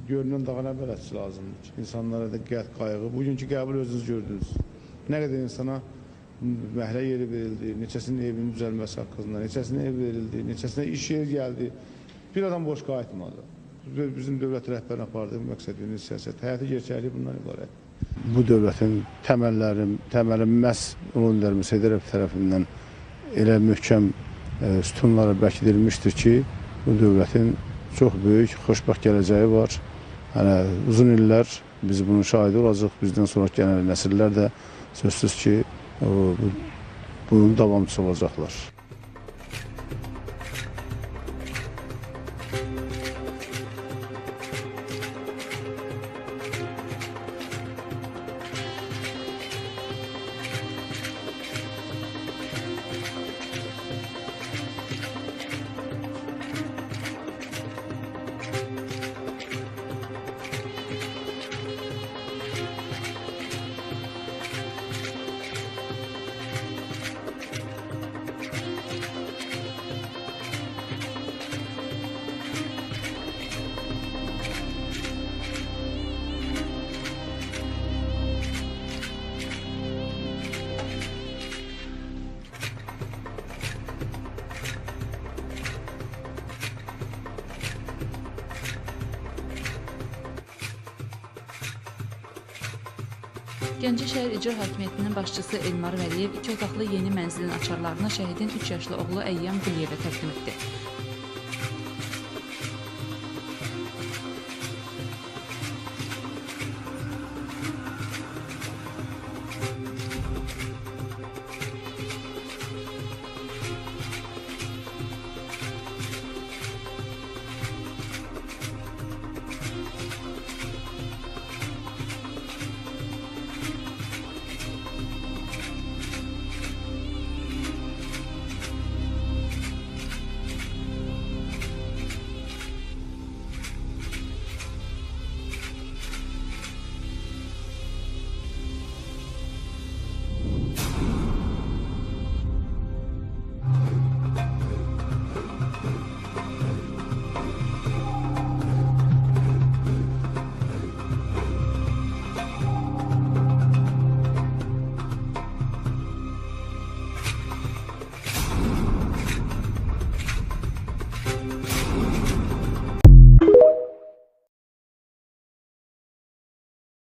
görünən dağa nə bələdçi lazımdır ki, insanlara da qət qayğı. Bugünkü qəbul özünüz gördünüz. Nə qədər insana məhlə yeri verildi, neçəsinin evinin düzəlməsi haqqında, neçəsinə ev verildi, neçəsinə iş yeri gəldi. Bir adam boş qayıtmadı. Bizim dövlət rəhbərin apardığı məqsədimiz siyasət, həyati gerçəkliyi bundan ibarət. Bu dövlətin təməli məhz Ulu Öndər Musa Heydərov tərəfindən elə möhkəm sütunlara bərkidilmişdir ki, bu dövlətin çox böyük, xoşbəxt gələcəyi var. Uzun illər biz bunun şahidi olacaq, bizdən sonra gələn nəsillər də sözsüz ki, bunun davamçısı olacaqlar. Gəncə şəhər İcra Hakimiyyətinin başçısı Elmar Vəliyev 2 otaqlı yeni mənzilin açarlarını şəhidin 3 yaşlı oğlu Əyyam Quliyevə təqdim etdi.